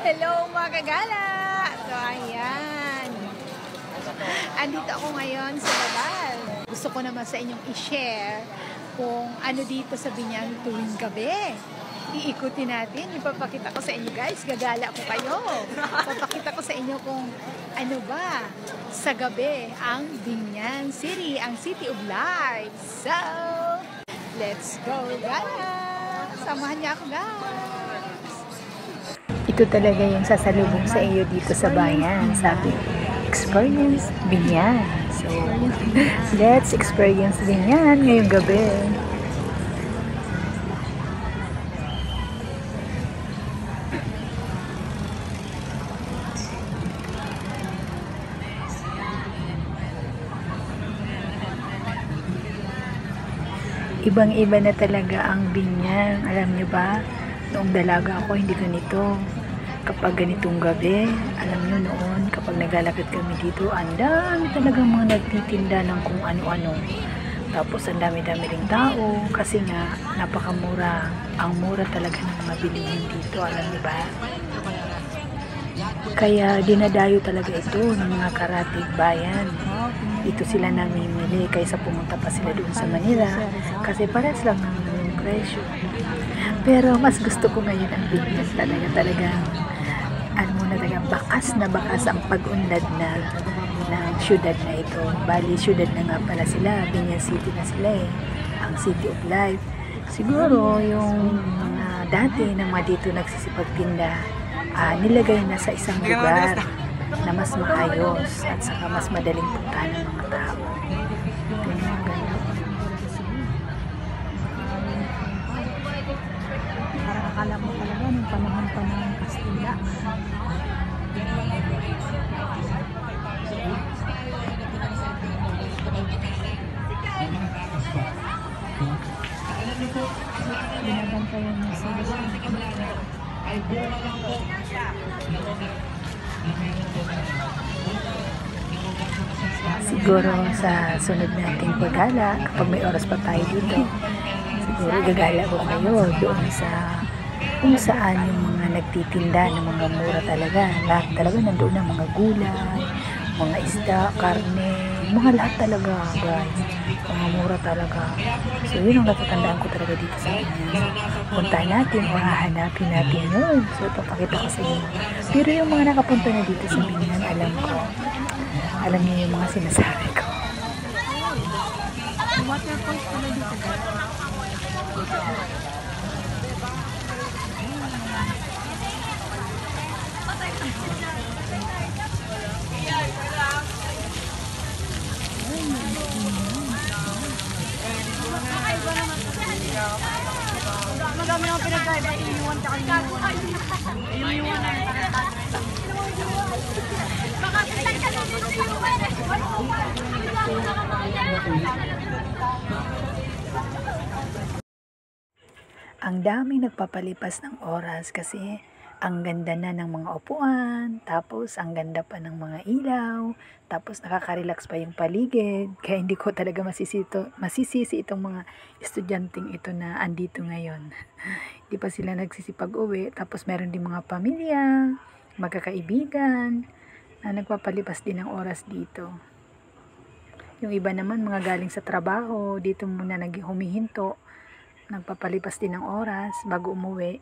Hello mga kagala! So ayan. Andito ako ngayon sa Labal. Gusto ko naman sa inyong i-share kung ano dito sa Biñan tuwing gabi. Iikutin natin. Ipapakita ko sa inyo guys. Gagala ko kayo. Ipapakita ko sa inyo kung ano ba sa gabi ang Biñan City, ang City of Life. So, let's go gala! Samahan niya ako guys. Ito talaga yung sasalubong sa iyo dito sa bayan. Sabi, experience Biñan. So, let's experience Biñan ngayong gabi. Ibang-iba na talaga ang Biñan. Alam niyo ba? Noong dalaga ako, hindi ganito. Kapag ganitong gabi, alam niyo noon, kapag naglalakad kami dito, ang dami talagang mga nagtitinda ng kung ano-ano. Tapos ang dami-dami ring tao kasi nga napakamura. Ang mura talaga ng mga bilihin dito, alam niyo ba? Kaya dinadayo talaga ito ng mga karatig bayan. Dito sila namimili kaysa pumunta pa sila doon sa Manila kasi parehas lang ng presyo. Pero mas gusto ko ngayon ang Biñan talaga ano mo na talaga bakas ang pag-unlad na ng syudad na ito. Bali, syudad na nga pala sila. Biñan City na sila eh. Ang City of Life. Siguro yung mga dati na mga dito nagsisipagtinda nilagay na sa isang lugar na mas maayos at saka mas madaling puntahan ng mga tao. Parang akala mo talaga nung panahon pa ng Kastila. Binabantayan mo sila. Siguro sa sunod nating paggala, kapag may oras pa tayo dito, siguro gagala ko kayo doon sa kung saan yung mga nagtitinda ng mga mura talaga. Lahat talaga nandoon na mga gulay, mga isda, karne, mga lahat talaga guys. Mga mura talaga. So yun ang natatandaan ko talaga dito sa Biñan. Puntahan natin o hahanapin natin yun. So papakita ko sa inyo. Pero yung mga nakapunta na dito sa Biñan, alam niyo yung mga sinasabi ko. Waterfalls pala dito guys. Madami akong pinagkaiba, iniwan ka iniwan. Iniwan na yung parang Ang daming nagpapalipas ng oras kasi ang ganda na ng mga upuan, tapos ang ganda pa ng mga ilaw, tapos nakaka-relax pa yung paligid. Kaya hindi ko talaga masisisi itong mga estudyanteng ito na andito ngayon. Hindi pa sila nagsisipag-uwi, tapos meron din mga pamilya, magkakaibigan, na nagpapalipas din ng oras dito. Yung iba naman mga galing sa trabaho, dito muna humihinto, nagpapalipas din ng oras bago umuwi.